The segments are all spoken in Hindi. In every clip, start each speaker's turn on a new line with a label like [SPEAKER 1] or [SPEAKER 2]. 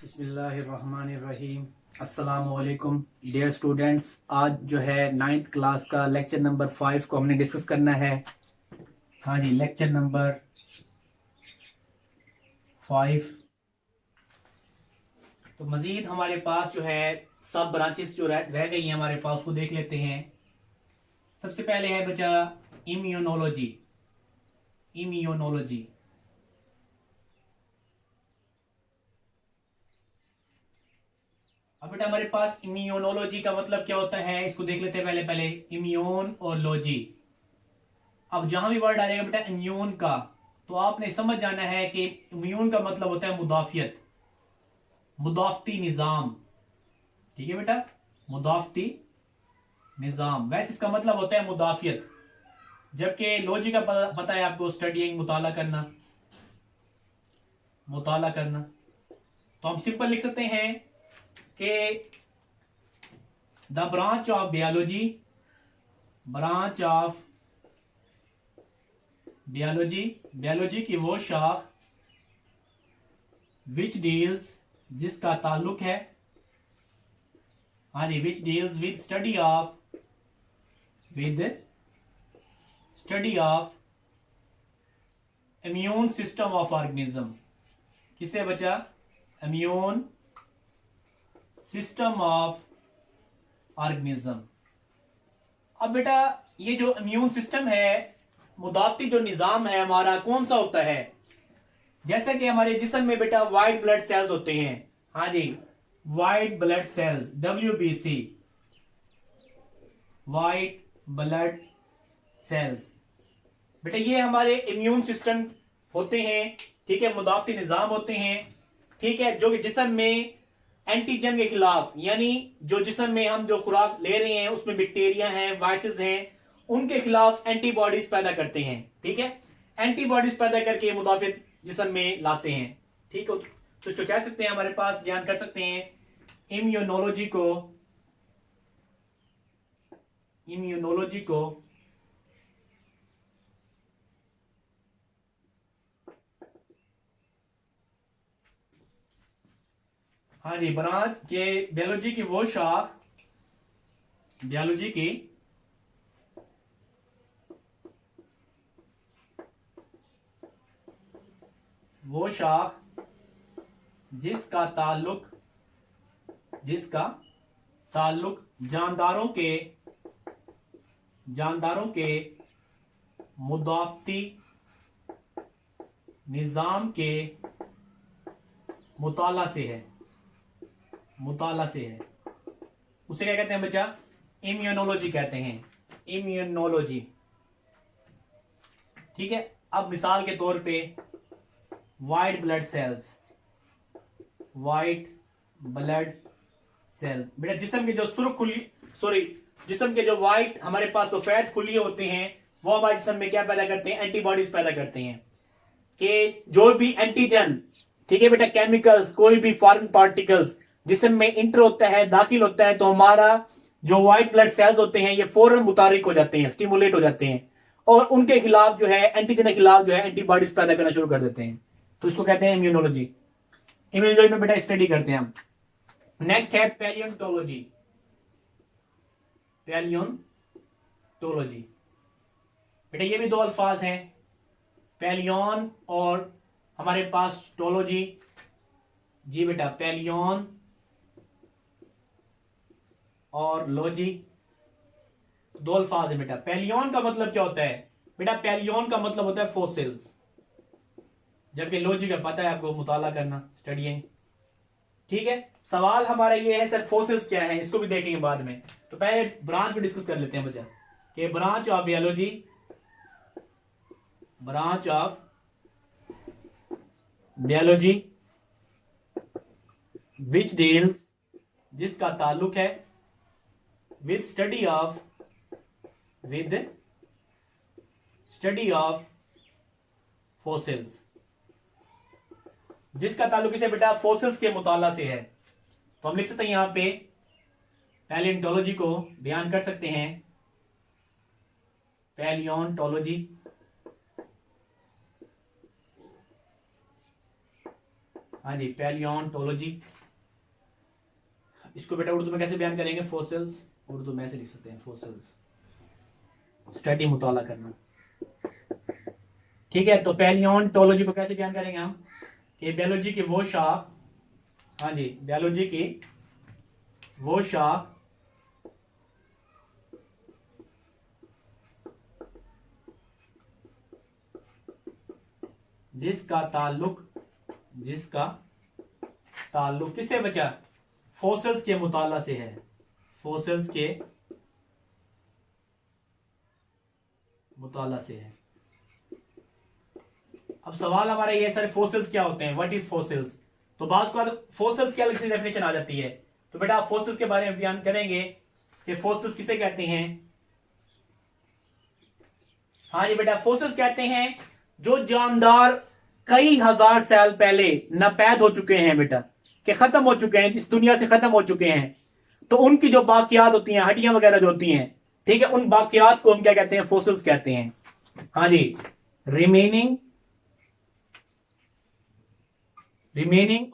[SPEAKER 1] बिस्मिल्लाहिर्रहमानिर्रहीम। अस्सलामुअलैकुम डियर स्टूडेंट्स। आज जो है 9th क्लास का लेक्चर नंबर 5 को हमने डिस्कस करना है। हाँ जी, लेक्चर नंबर 5। तो मज़ीद हमारे पास जो है सब ब्रांचेस जो रह गई हैं हमारे पास, उसको देख लेते हैं। सबसे पहले है बचा इम्यूनोलॉजी। इम्यूनोलॉजी अब बेटा हमारे पास इम्यूनोलॉजी का मतलब क्या होता है, इसको देख लेते हैं। पहले पहले इम्यून और लॉजी। अब जहां भी वर्ड आ जाएगा बेटा इम्यून का, तो आपने समझ जाना है कि इम्यून का मतलब होता है मुदाफियत, मुदाफती निज़ाम। ठीक है बेटा, मुदाफती निज़ाम। वैसे इसका मतलब होता है मुदाफियत, जबकि लॉजी का पता है आपको, स्टडीइंग, मुताला करना, मुताला करना। तो हम सिंपल लिख सकते हैं कि the branch of biology, branch of biology, biology की वो शाख विच डील्स, जिसका ताल्लुक है, हाँ जी, which deals with study of, with study of immune system of organism. किसे बचा? Immune system of organism. अब बेटा ये जो इम्यून सिस्टम है, मुदाफती जो निजाम है हमारा, कौन सा होता है? जैसा कि हमारे जिस्म में बेटा व्हाइट ब्लड सेल्स होते हैं। हाँ जी, white blood cells, WBC, white blood cells. बेटा ये हमारे इम्यून सिस्टम होते हैं। ठीक है, मुदाफती निजाम होते हैं। ठीक है, जो कि जिस्म में एंटीजन के खिलाफ, यानी जो जिस्म में हम जो खुराक ले रहे हैं उसमें बैक्टीरिया हैं, वायरसेस हैं, उनके खिलाफ एंटीबॉडीज पैदा करते हैं। ठीक है, एंटीबॉडीज पैदा करके मुदाफित जिस्म में लाते हैं। ठीक है, तो इसको कह सकते हैं, हमारे पास बयान कर सकते हैं इम्यूनोलॉजी को, इम्यूनोलॉजी को हाँ जी, ब्रांच के बायोलॉजी की वो शाख, बायोलॉजी की वो शाख जिसका ताल्लुक, जिसका ताल्लुक जानदारों के मुदाफती निजाम के मुताला से है, मुताला से है, उसे क्या कहते हैं बच्चा? इम्यूनोलॉजी कहते हैं, इम्यूनोलॉजी। ठीक है, अब मिसाल के तौर पे white blood sales, white blood cells. बेटा जिस्म के जो सुर्ख खुली, सॉरी, जिस्म के जो व्हाइट हमारे पास सफेद खुली होते हैं, वो हमारे जिस्म में क्या पैदा करते हैं? एंटीबॉडीज पैदा करते हैं। कि जो भी एंटीजन, ठीक है बेटा, केमिकल्स, कोई भी फॉरेन पार्टिकल्स जिस्म में इंटर होता है, दाखिल होता है, तो हमारा जो व्हाइट ब्लड सेल्स होते हैं ये फौरन मुतारिक हो जाते हैं, स्टिमुलेट हो जाते हैं, और उनके खिलाफ जो है, एंटीजन के खिलाफ जो है एंटीबॉडीज पैदा करना शुरू कर देते हैं। तो इसको कहते हैं इम्यूनोलॉजी। इम्यूनोलॉजी में बेटा स्टडी करते हैं हम। नेक्स्ट है पैलियोंटोलॉजी, पैलियोंटोलॉजी। बेटा ये भी दो अल्फाज हैं, पैलियन और हमारे पास टोलॉजी। जी बेटा, पैलियन और लॉजी, दो अल्फाज है बेटा। पैलियन का मतलब क्या होता है? बेटा पैलियन का मतलब होता है फोसिल्स, जबकि लॉजी का पता है आपको, मुताला करना, स्टडीइंग। ठीक है, सवाल हमारा ये है सर फोसिल्स क्या है, इसको भी देखेंगे बाद में। तो पहले ब्रांच को डिस्कस कर लेते हैं बच्चा, कि branch of biology, branch of biology which deals, जिसका ताल्लुक है, with study of, with study of fossils, जिसका ताल्लुक इसे बेटा फोसिल्स के मुताला से है। तो हम लिख सकते हैं यहां पे पैलियोंटोलॉजी को बयान कर सकते हैं, पैलियोंटोलॉजी। हाँ जी, पैलियोंटोलॉजी। इसको बेटा उर्दू में कैसे बयान करेंगे? फॉसिल्स। उर्दू में ऐसे लिख सकते हैं, फॉसिल्स, स्टडी, मुताला करना। ठीक है, तो पैलियोंटोलॉजी को कैसे बयान करेंगे हम? कि बायोलॉजी की वो शाख, हाँ जी, बायोलॉजी की वो शाख जिसका ताल्लुक किससे बचा? फॉसिल्स के मुताला से है, फॉसिल्स के मुताला से है। अब सवाल हमारा ये सर, फॉसिल्स क्या होते हैं? What is fossils? तो बात को फॉसिल्स की अलग से डेफिनेशन आ जाती है। तो बेटा आप फॉसिल्स के बारे में बयान करेंगे कि फॉसिल्स किसे कहते हैं। हाँ जी बेटा, फॉसिल्स कहते हैं जो जानदार कई हजार साल पहले नापैद हो चुके हैं बेटा, कि खत्म हो चुके हैं, इस दुनिया से खत्म हो चुके हैं। तो उनकी जो बाकियात होती हैं, हड्डियां वगैरह जो होती हैं, ठीक है, उन बाकियात को हम क्या कहते हैं? फॉसिल्स कहते हैं। हाँ जी, रिमेनिंग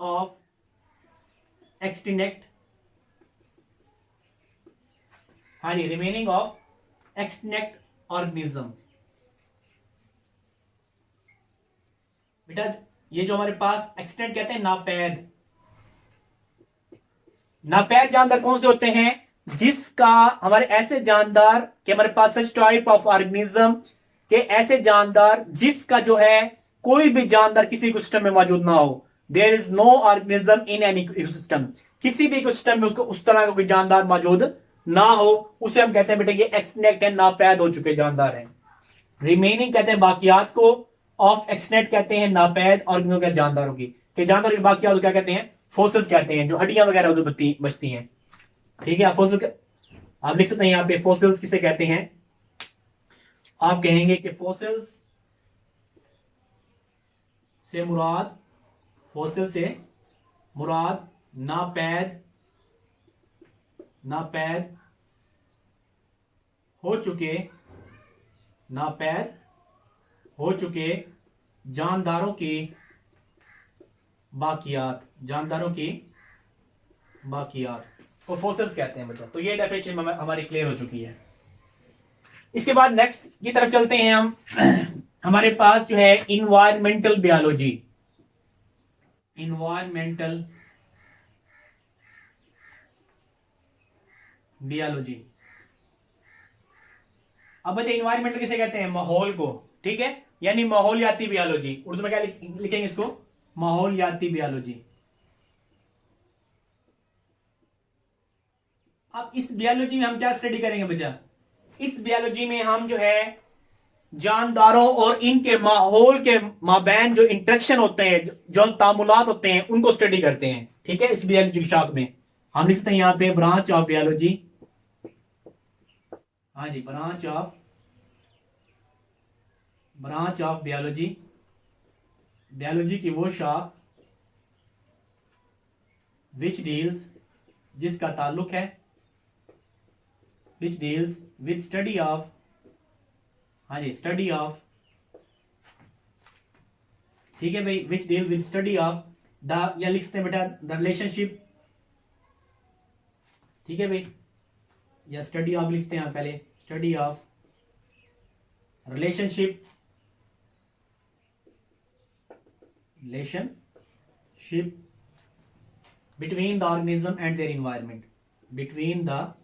[SPEAKER 1] ऑफ एक्सटिंक्ट, हाँ जी, रिमेनिंग ऑफ एक्सटिंक्ट ऑर्गेनिज्म। बेटा ये जो हमारे पास एक्सटिंक्ट कहते हैं, नापैद, नापैद जानदार कौन से होते हैं? जिसका हमारे ऐसे जानदार कि हमारे पास सच टाइप ऑफ ऑर्गेनिज्म के ऐसे जानदार जिसका जो है कोई भी जानदार किसी इकोसिस्टम में मौजूद ना हो। There is no organism in any ecosystem, किसी भी इकोसिस्टम में उसको उस तरह का कोई जानदार मौजूद ना हो, उसे हम कहते हैं बेटा ये एक्सटिंक्ट है, नापैद हो चुके जानदार हैं। रिमेनिंग कहते हैं बाकियात को, ऑफ एक्सटिंक्ट कहते हैं नापैद ऑर्गेनिज्म के जानदारों की, कि जानदारों की बाकियात को क्या कहते हैं? फॉसिल्स कहते हैं, जो हड्डियां वगैरह उधर बचती हैं। ठीक है, फॉसिल आप लिख सकते हैं यहां पे, फॉसिल्स किसे कहते हैं? आप कहेंगे कि फॉसिल्स से मुराद, फॉसिल से मुराद नापैद हो चुके, नापैद हो चुके जानदारों की बाकियात, जानदारों की बाकियात को फॉसिल्स कहते हैं बेटा। तो ये डेफिनेशन हमारी क्लियर हो चुकी है। इसके बाद नेक्स्ट की तरफ चलते हैं हम। हमारे पास जो है इन्वायरमेंटल बायोलॉजी, इन्वायरमेंटल बायोलॉजी। अब बच्चे इन्वायरमेंटल किसे कहते हैं? माहौल को, ठीक है, यानी माहौलियाती बायोलॉजी। उर्दू में क्या लिखेंगे इसको? माहौलियाती बायोलॉजी। अब इस बायोलॉजी में हम क्या स्टडी करेंगे बच्चा? इस बायोलॉजी में हम जो है जानदारों और इनके माहौल के माबैन जो इंटरेक्शन होते हैं, जो तामुलात होते हैं, उनको स्टडी करते हैं। ठीक है, इस बायोलॉजी की शाख में हम लिखते हैं यहां पे ब्रांच ऑफ बायोलॉजी। हाँ जी, ब्रांच ऑफ बायोलॉजी, बायोलॉजी की वो शाख विच डील्स, जिसका ताल्लुक है, विच डील्स विद स्टडी ऑफ, हाँ जी, स्टडी ऑफ, ठीक है भाई, which deal with study of the, या लिखते हैं बेटा द रिलेशनशिप, ठीक है भाई, या स्टडी ऑफ लिखते हैं पहले, study of relationship between the organism and their environment, between the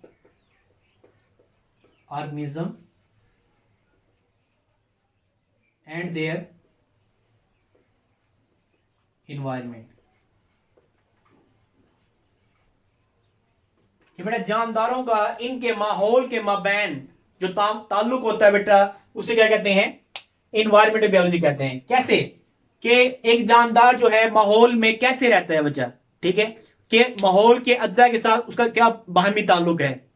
[SPEAKER 1] organism and their environment। कि बेटा जानदारों का इनके माहौल के माबैन जो ताल्लुक होता है बेटा, उसे क्या कहते हैं? इन्वायरमेंटल बायोलॉजी कहते हैं। कैसे? कि एक जानदार जो है माहौल में कैसे रहता है बच्चा, ठीक है, कि माहौल के अज्जा के साथ उसका क्या बाहमी ताल्लुक है,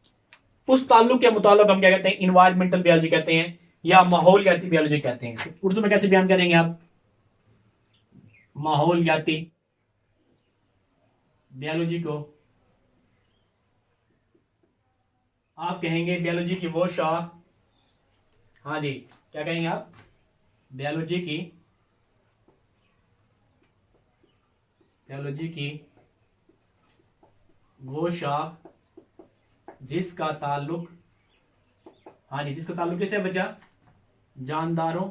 [SPEAKER 1] उस ताल्लुक के मुताबिक हम क्या कहते हैं? इन्वायरमेंटल बायोलॉजी कहते हैं, या माहौलियाती बायोलॉजी कहते हैं। उर्दू में कैसे बयान करेंगे आप? माहौलियाती बायोलॉजी को आप कहेंगे बायोलॉजी की वो शाख, हाँ जी, क्या कहेंगे आप? बायोलॉजी की बायोलॉजी की वो शाख जिसका ताल्लुक, हाँ जी, जिसका ताल्लुक किससे बचा, जानदारों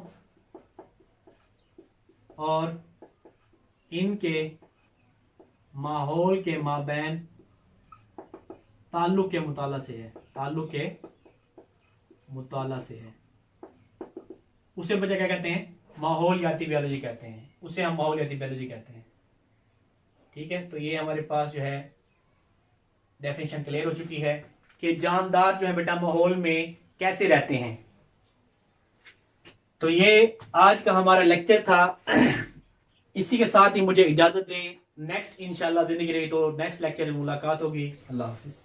[SPEAKER 1] और इनके माहौल के माबैन ताल्लुक के मुताला से है, ताल्लुक के मुताला से है। उसे बचा क्या कहते हैं, माहौलियाती बायोलॉजी कहते हैं, उसे हम माहौलियाती बायोलॉजी कहते हैं। ठीक है, तो ये हमारे पास जो है डेफिनेशन क्लियर हो चुकी है कि जानदार जो है बेटा माहौल में कैसे रहते हैं। तो ये आज का हमारा लेक्चर था। इसी के साथ ही मुझे इजाजत दें, नेक्स्ट इंशाल्लाह जिंदगी रही तो नेक्स्ट लेक्चर में मुलाकात होगी। अल्लाह हाफिज।